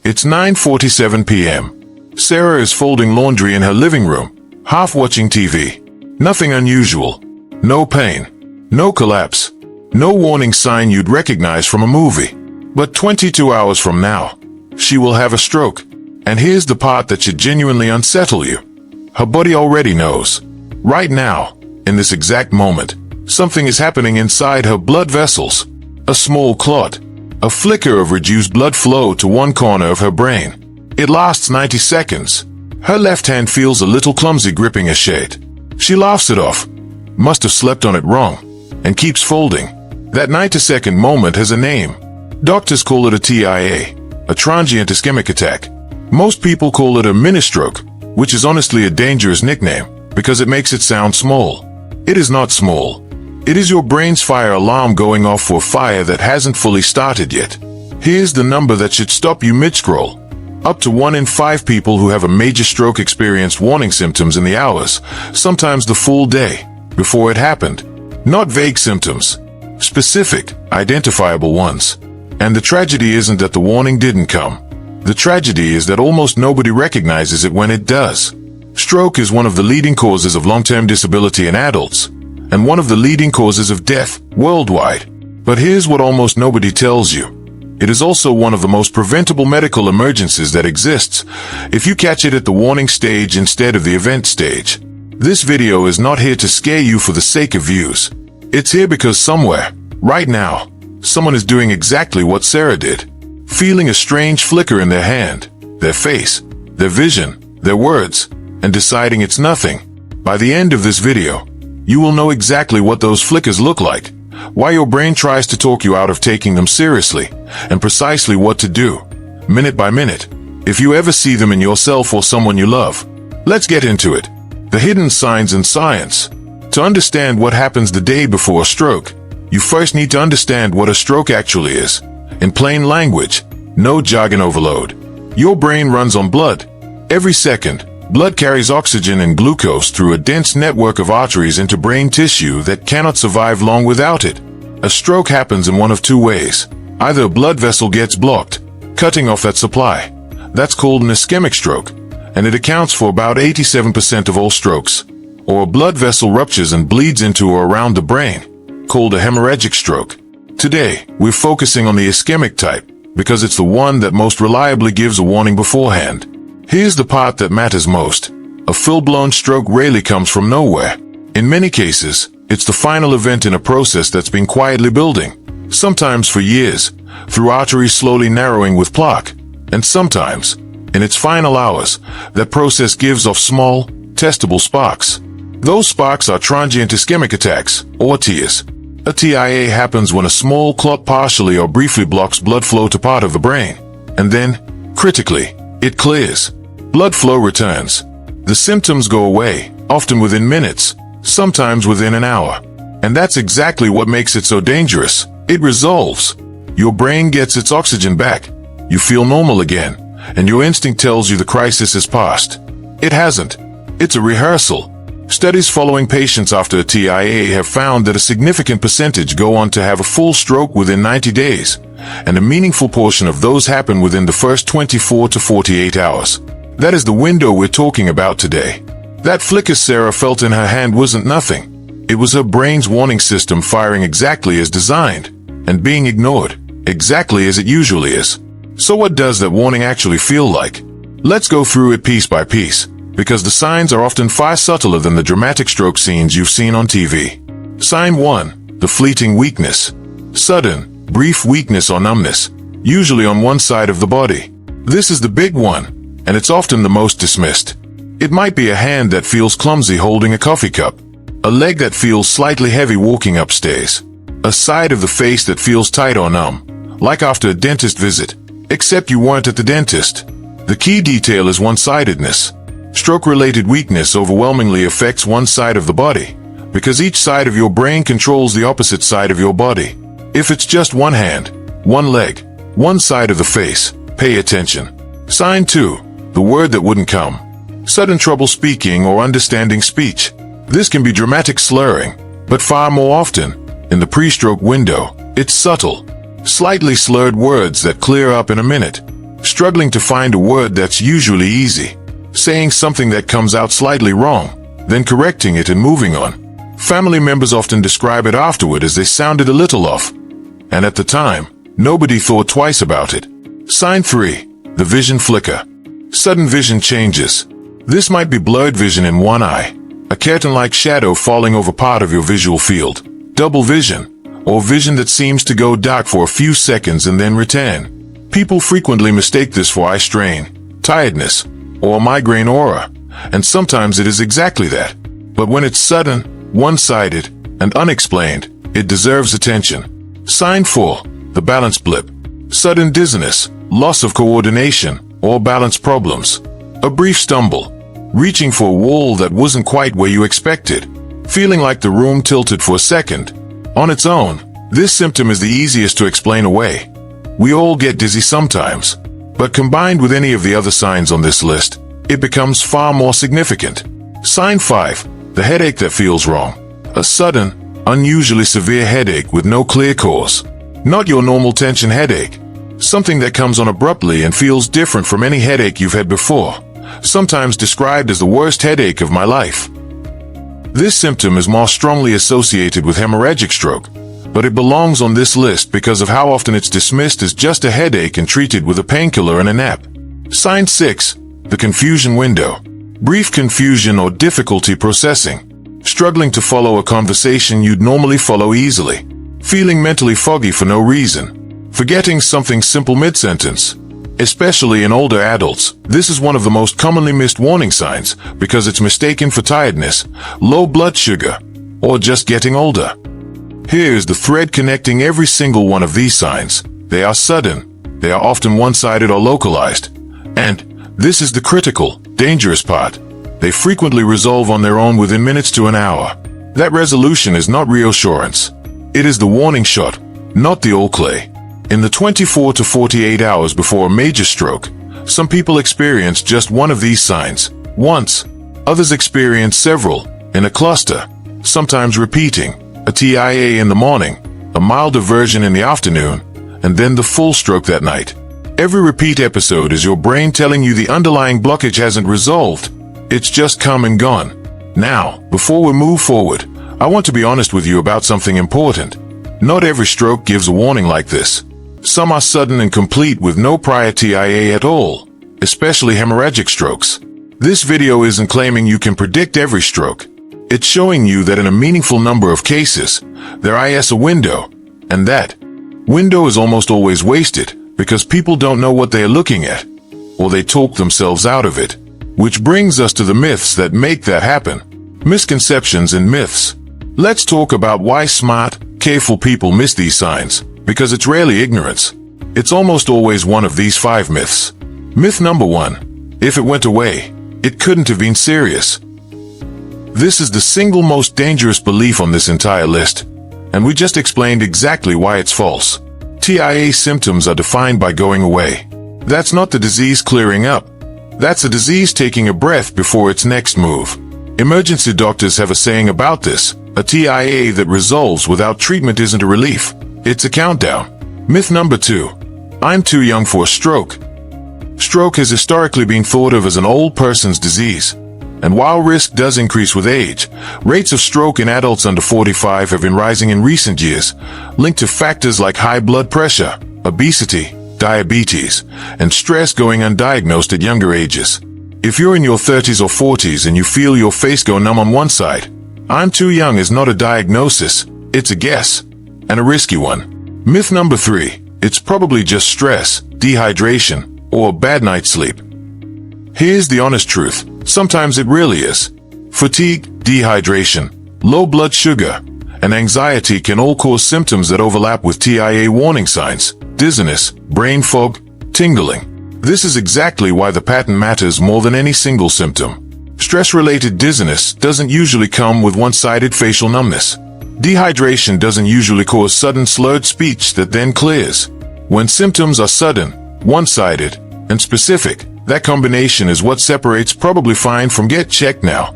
It's 9:47 p.m. Sarah is folding laundry in her living room, half watching TV. Nothing unusual. No pain. No collapse. No warning sign you'd recognize from a movie. But 22 hours from now, she will have a stroke. And here's the part that should genuinely unsettle you. Her body already knows. Right now, in this exact moment, something is happening inside her blood vessels. A small clot. A flicker of reduced blood flow to one corner of her brain. It lasts 90 seconds. Her left hand feels a little clumsy gripping a shade. She laughs it off. Must have slept on it wrong. And keeps folding. That 90-second moment has a name. Doctors call it a TIA, a transient ischemic attack. Most people call it a mini-stroke, which is honestly a dangerous nickname, because it makes it sound small. It is not small. It is your brain's fire alarm going off for a fire that hasn't fully started yet. Here's the number that should stop you mid-scroll. Up to 1 in 5 people who have a major stroke experienced warning symptoms in the hours, sometimes the full day, before it happened. Not vague symptoms. Specific, identifiable ones. And the tragedy isn't that the warning didn't come. The tragedy is that almost nobody recognizes it when it does. Stroke is one of the leading causes of long-term disability in adults, and one of the leading causes of death worldwide. But here's what almost nobody tells you. It is also one of the most preventable medical emergencies that exists, if you catch it at the warning stage instead of the event stage. This video is not here to scare you for the sake of views. It's here because somewhere, right now, someone is doing exactly what Sarah did. Feeling a strange flicker in their hand, their face, their vision, their words, and deciding it's nothing. By the end of this video, you will know exactly what those flickers look like, why your brain tries to talk you out of taking them seriously, and precisely what to do, minute by minute, if you ever see them in yourself or someone you love. Let's get into it. The hidden signs in science. To understand what happens the day before a stroke, you first need to understand what a stroke actually is. In plain language, no jargon overload. Your brain runs on blood. Every second, blood carries oxygen and glucose through a dense network of arteries into brain tissue that cannot survive long without it. A stroke happens in one of two ways. Either a blood vessel gets blocked, cutting off that supply. That's called an ischemic stroke, and it accounts for about 87% of all strokes. Or a blood vessel ruptures and bleeds into or around the brain, called a hemorrhagic stroke. Today, we're focusing on the ischemic type, because it's the one that most reliably gives a warning beforehand. Here's the part that matters most. A full-blown stroke rarely comes from nowhere. In many cases, it's the final event in a process that's been quietly building, sometimes for years, through arteries slowly narrowing with plaque, and sometimes, in its final hours, that process gives off small, testable sparks. Those sparks are transient ischemic attacks, or TIAs. A TIA happens when a small clot partially or briefly blocks blood flow to part of the brain, and then, critically, it clears. Blood flow returns. The symptoms go away, often within minutes, sometimes within an hour. And that's exactly what makes it so dangerous. It resolves. Your brain gets its oxygen back. You feel normal again, and your instinct tells you the crisis is past. It hasn't. It's a rehearsal. Studies following patients after a TIA have found that a significant percentage go on to have a full stroke within 90 days, and a meaningful portion of those happen within the first 24 to 48 hours. That is the window we're talking about today. That flicker Sarah felt in her hand wasn't nothing. It was her brain's warning system firing exactly as designed, and being ignored, exactly as it usually is. So what does that warning actually feel like? Let's go through it piece by piece, because the signs are often far subtler than the dramatic stroke scenes you've seen on TV. Sign 1. The fleeting weakness. Sudden, brief weakness or numbness, usually on one side of the body. This is the big one, and it's often the most dismissed. It might be a hand that feels clumsy holding a coffee cup, a leg that feels slightly heavy walking upstairs, a side of the face that feels tight or numb, like after a dentist visit, except you weren't at the dentist. The key detail is one-sidedness. Stroke-related weakness overwhelmingly affects one side of the body, because each side of your brain controls the opposite side of your body. If it's just one hand, one leg, one side of the face, pay attention. Sign 2. The word that wouldn't come. Sudden trouble speaking or understanding speech. This can be dramatic slurring, but far more often, in the pre-stroke window, it's subtle. Slightly slurred words that clear up in a minute. struggling to find a word that's usually easy, saying something that comes out slightly wrong, then correcting it and moving on. Family members often describe it afterward as they sounded a little off, and at the time, nobody thought twice about it. Sign 3. The vision flicker. Sudden vision changes. This might be blurred vision in one eye, a curtain-like shadow falling over part of your visual field, double vision, or vision that seems to go dark for a few seconds and then return. People frequently mistake this for eye strain, tiredness, or a migraine aura, and sometimes it is exactly that. But when it's sudden, one-sided, and unexplained, it deserves attention. Sign 4. The balance blip. Sudden dizziness, loss of coordination, or balance problems. A brief stumble, reaching for a wall that wasn't quite where you expected, feeling like the room tilted for a second. On its own, this symptom is the easiest to explain away. We all get dizzy sometimes, but combined with any of the other signs on this list, it becomes far more significant. Sign 5. The headache that feels wrong. A sudden, unusually severe headache with no clear cause. Not your normal tension headache. Something that comes on abruptly and feels different from any headache you've had before. Sometimes described as the worst headache of my life. This symptom is more strongly associated with hemorrhagic stroke, but it belongs on this list because of how often it's dismissed as just a headache and treated with a painkiller and a nap. Sign 6. The confusion window. Brief confusion or difficulty processing. Struggling to follow a conversation you'd normally follow easily. Feeling mentally foggy for no reason. Forgetting something simple mid-sentence. Especially in older adults, this is one of the most commonly missed warning signs because it's mistaken for tiredness, low blood sugar, or just getting older. Here's the thread connecting every single one of these signs. They are sudden, they are often one-sided or localized, and this is the critical, dangerous part. They frequently resolve on their own within minutes to an hour. That resolution is not reassurance. It is the warning shot, not the all clay. In the 24 to 48 hours before a major stroke, some people experience just one of these signs, once. Others experience several, in a cluster, sometimes repeating, a TIA in the morning, a milder version in the afternoon, and then the full stroke that night. Every repeat episode is your brain telling you the underlying blockage hasn't resolved. It's just come and gone. Now, before we move forward, I want to be honest with you about something important. Not every stroke gives a warning like this. Some are sudden and complete with no prior TIA at all, especially hemorrhagic strokes. This video isn't claiming you can predict every stroke. It's showing you that in a meaningful number of cases, there is a window, and that window is almost always wasted because people don't know what they are looking at, or they talk themselves out of it. Which brings us to the myths that make that happen. Misconceptions and myths. Let's talk about why smart, careful people miss these signs, because it's rarely ignorance. It's almost always one of these 5 myths. Myth number 1. If it went away, it couldn't have been serious. This is the single most dangerous belief on this entire list, and we just explained exactly why it's false. TIA symptoms are defined by going away. That's not the disease clearing up. That's a disease taking a breath before its next move. Emergency doctors have a saying about this. A TIA that resolves without treatment isn't a relief. It's a countdown. Myth number 2. I'm too young for a stroke. Stroke has historically been thought of as an old person's disease. And while risk does increase with age, rates of stroke in adults under 45 have been rising in recent years, linked to factors like high blood pressure, obesity, diabetes, and stress going undiagnosed at younger ages. If you're in your 30s or 40s and you feel your face go numb on one side, I'm too young is not a diagnosis, it's a guess, and a risky one. Myth number 3. It's probably just stress, dehydration, or a bad night's sleep. Here's the honest truth. Sometimes it really is. Fatigue, dehydration, low blood sugar, and anxiety can all cause symptoms that overlap with TIA warning signs: dizziness, brain fog, tingling. This is exactly why the pattern matters more than any single symptom. Stress-related dizziness doesn't usually come with one-sided facial numbness. Dehydration doesn't usually cause sudden slurred speech that then clears. When symptoms are sudden, one-sided, and specific, that combination is what separates probably fine from get checked now.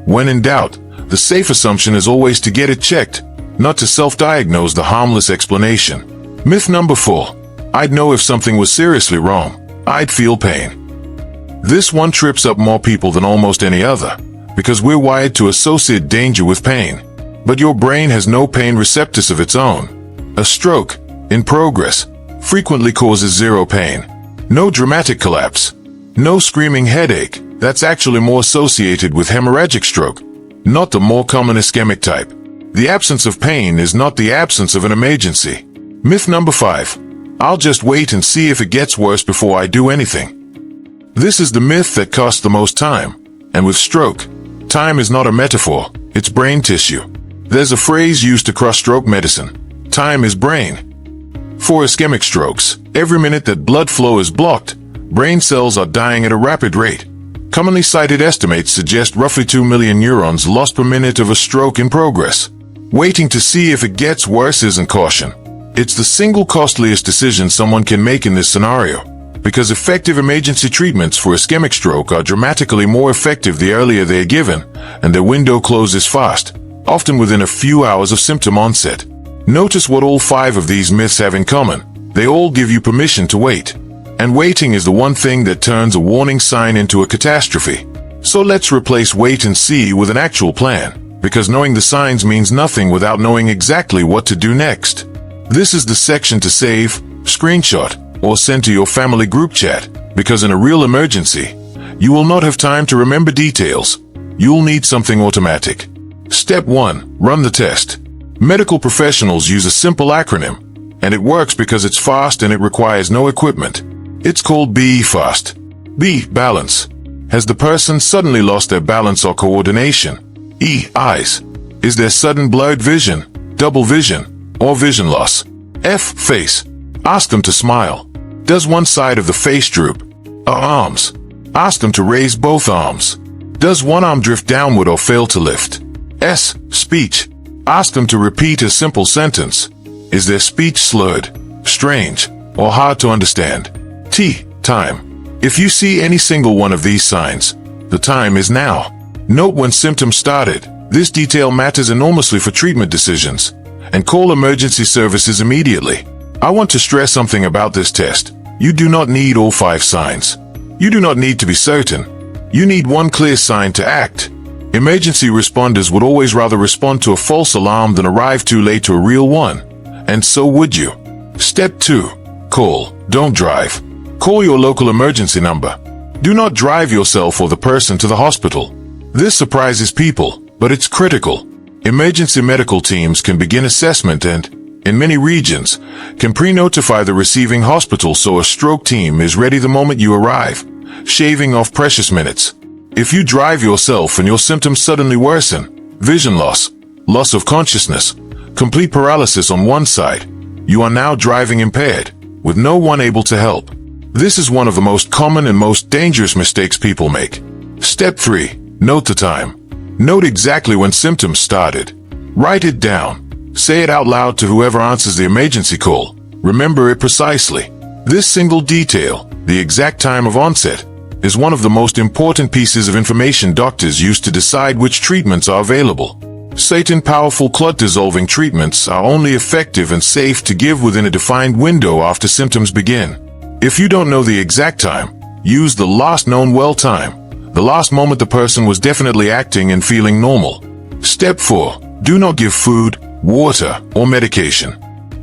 When in doubt, the safe assumption is always to get it checked, not to self-diagnose the harmless explanation. Myth number 4. I'd know if something was seriously wrong. I'd feel pain. This one trips up more people than almost any other, because we're wired to associate danger with pain. But your brain has no pain receptors of its own. A stroke, in progress, frequently causes zero pain. No dramatic collapse. No screaming headache. That's actually more associated with hemorrhagic stroke, not the more common ischemic type. The absence of pain is not the absence of an emergency. Myth number 5. I'll just wait and see if it gets worse before I do anything. This is the myth that costs the most time. And with stroke, time is not a metaphor, it's brain tissue. There's a phrase used across stroke medicine: time is brain. For ischemic strokes, every minute that blood flow is blocked, brain cells are dying at a rapid rate. Commonly cited estimates suggest roughly 2 million neurons lost per minute of a stroke in progress. Waiting to see if it gets worse isn't caution. It's the single costliest decision someone can make in this scenario, because effective emergency treatments for ischemic stroke are dramatically more effective the earlier they are given, and their window closes fast, often within a few hours of symptom onset. Notice what all 5 of these myths have in common. They all give you permission to wait. And waiting is the one thing that turns a warning sign into a catastrophe. So let's replace wait and see with an actual plan, because knowing the signs means nothing without knowing exactly what to do next. This is the section to save, screenshot, or send to your family group chat, because in a real emergency, you will not have time to remember details. You'll need something automatic. Step 1. Run the test. Medical professionals use a simple acronym, and it works because it's fast and it requires no equipment. It's called BE-FAST. B. Balance. Has the person suddenly lost their balance or coordination? E. Eyes. Is there sudden blurred vision, double vision, or vision loss? F. Face. Ask them to smile. Does one side of the face droop? Arms. Ask them to raise both arms. Does one arm drift downward or fail to lift? S. Speech. Ask them to repeat a simple sentence. Is their speech slurred, strange, or hard to understand? T. Time. If you see any single one of these signs, the time is now. Note when symptoms started. This detail matters enormously for treatment decisions. And call emergency services immediately. I want to stress something about this test. You do not need all 5 signs. You do not need to be certain. You need one clear sign to act. Emergency responders would always rather respond to a false alarm than arrive too late to a real one. And so would you. Step 2. Call. Don't drive. Call your local emergency number. Do not drive yourself or the person to the hospital. This surprises people, but it's critical. Emergency medical teams can begin assessment and, in many regions, can pre-notify the receiving hospital so a stroke team is ready the moment you arrive, shaving off precious minutes. If you drive yourself and your symptoms suddenly worsen, vision loss, loss of consciousness, complete paralysis on one side, you are now driving impaired, with no one able to help. This is one of the most common and most dangerous mistakes people make. Step 3. Note the time. Note exactly when symptoms started. Write it down. Say it out loud to whoever answers the emergency call. Remember it precisely. This single detail, the exact time of onset, is one of the most important pieces of information doctors use to decide which treatments are available. Certain powerful clot-dissolving treatments are only effective and safe to give within a defined window after symptoms begin. If you don't know the exact time, use the last known well time, the last moment the person was definitely acting and feeling normal. Step 4. Do not give food, water, or medication.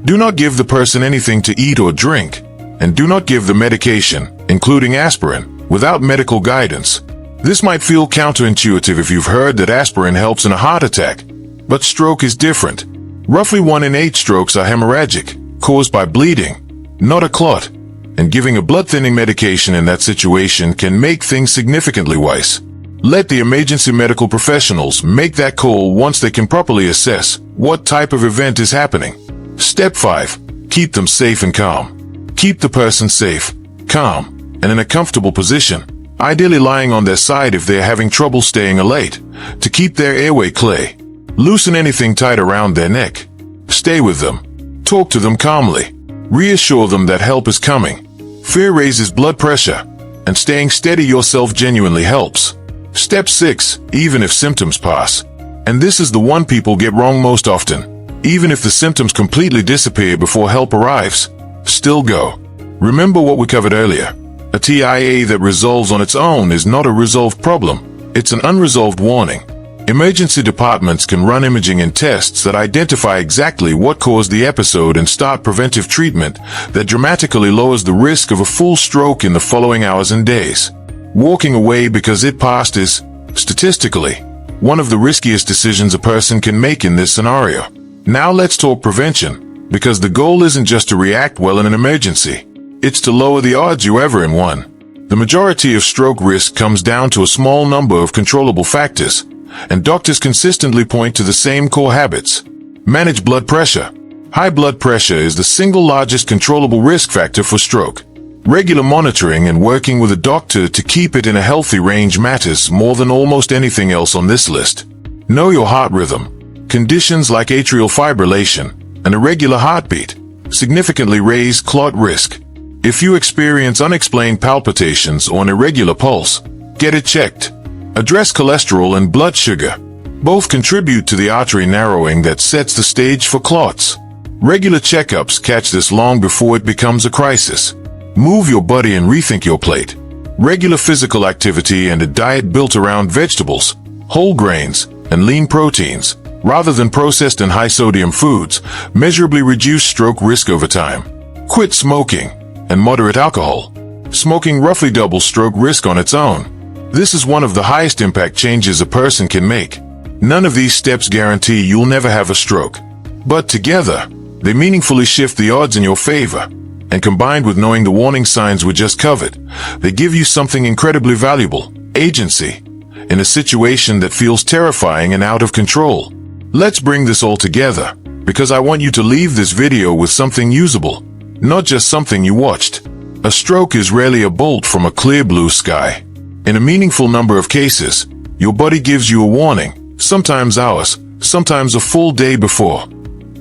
Do not give the person anything to eat or drink, and do not give the medication, including aspirin, without medical guidance. This might feel counterintuitive if you've heard that aspirin helps in a heart attack, but stroke is different. Roughly 1 in 8 strokes are hemorrhagic, caused by bleeding, not a clot, and giving a blood-thinning medication in that situation can make things significantly worse. Let the emergency medical professionals make that call once they can properly assess what type of event is happening. Step 5. Keep them safe and calm. Keep the person safe, calm, and in a comfortable position, ideally lying on their side if they are having trouble staying alert, to keep their airway clear. Loosen anything tight around their neck. Stay with them. Talk to them calmly. Reassure them that help is coming. Fear raises blood pressure, and staying steady yourself genuinely helps. Step 6. Even if symptoms pass. And this is the one people get wrong most often. Even if the symptoms completely disappear before help arrives, still go. Remember what we covered earlier. A TIA that resolves on its own is not a resolved problem. It's an unresolved warning. Emergency departments can run imaging and tests that identify exactly what caused the episode and start preventive treatment that dramatically lowers the risk of a full stroke in the following hours and days. Walking away because it passed is, statistically, one of the riskiest decisions a person can make in this scenario. Now let's talk prevention, because the goal isn't just to react well in an emergency. It's to lower the odds you're ever in one. The majority of stroke risk comes down to a small number of controllable factors, and doctors consistently point to the same core habits. Manage blood pressure. High blood pressure is the single largest controllable risk factor for stroke. Regular monitoring and working with a doctor to keep it in a healthy range matters more than almost anything else on this list. Know your heart rhythm. Conditions like atrial fibrillation, an irregular heartbeat, significantly raise clot risk. If you experience unexplained palpitations or an irregular pulse, get it checked. Address cholesterol and blood sugar. Both contribute to the artery narrowing that sets the stage for clots. Regular checkups catch this long before it becomes a crisis. Move your body and rethink your plate. Regular physical activity and a diet built around vegetables, whole grains, and lean proteins, rather than processed and high-sodium foods, measurably reduce stroke risk over time. Quit smoking and moderate alcohol. Smoking roughly doubles stroke risk on its own. This is one of the highest impact changes a person can make. None of these steps guarantee you'll never have a stroke. But together, they meaningfully shift the odds in your favor. And combined with knowing the warning signs we just covered, they give you something incredibly valuable, agency, in a situation that feels terrifying and out of control. Let's bring this all together, because I want you to leave this video with something usable, not just something you watched. A stroke is rarely a bolt from a clear blue sky. In a meaningful number of cases, your body gives you a warning, sometimes hours, sometimes a full day before,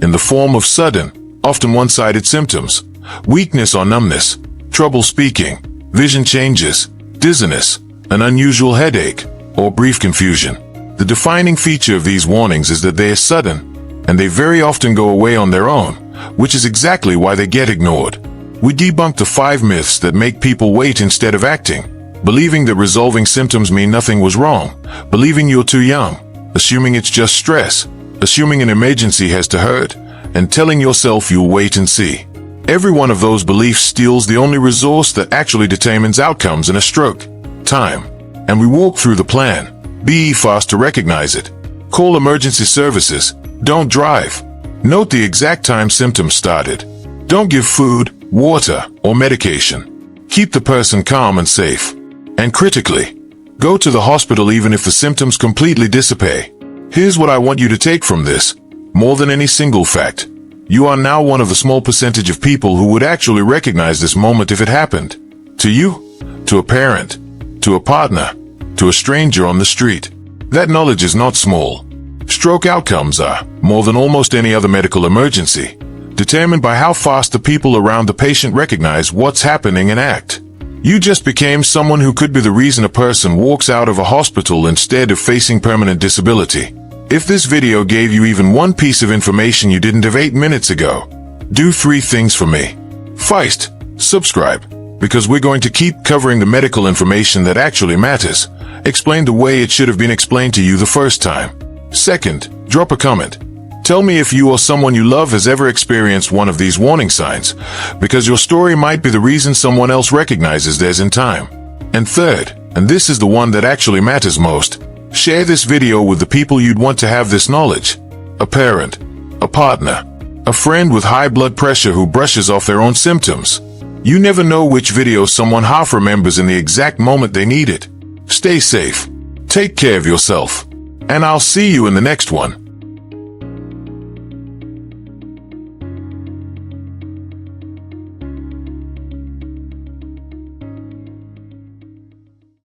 in the form of sudden, often one-sided symptoms, weakness or numbness, trouble speaking, vision changes, dizziness, an unusual headache, or brief confusion. The defining feature of these warnings is that they are sudden, and they very often go away on their own, which is exactly why they get ignored. We debunked the 5 myths that make people wait instead of acting. Believing that resolving symptoms mean nothing was wrong, believing you're too young, assuming it's just stress, assuming an emergency has to hurt, and telling yourself you'll wait and see. Every one of those beliefs steals the only resource that actually determines outcomes in a stroke: time. And we walk through the plan. Be fast to recognize it. Call emergency services. Don't drive. Note the exact time symptoms started. Don't give food, water, or medication. Keep the person calm and safe. And critically, go to the hospital even if the symptoms completely dissipate. Here's what I want you to take from this. More than any single fact, you are now one of the small percentage of people who would actually recognize this moment if it happened. To you, to a parent, to a partner, to a stranger on the street. That knowledge is not small. Stroke outcomes are, more than almost any other medical emergency, determined by how fast the people around the patient recognize what's happening and act. You just became someone who could be the reason a person walks out of a hospital instead of facing permanent disability. If this video gave you even one piece of information you didn't have 8 minutes ago, do 3 things for me. First, subscribe, because we're going to keep covering the medical information that actually matters, explained the way it should have been explained to you the first time. Second, drop a comment. Tell me if you or someone you love has ever experienced one of these warning signs, because your story might be the reason someone else recognizes theirs in time. And third, and this is the one that actually matters most, share this video with the people you'd want to have this knowledge. A parent, a partner, a friend with high blood pressure who brushes off their own symptoms. You never know which video someone half remembers in the exact moment they need it. Stay safe. Take care of yourself. And I'll see you in the next one.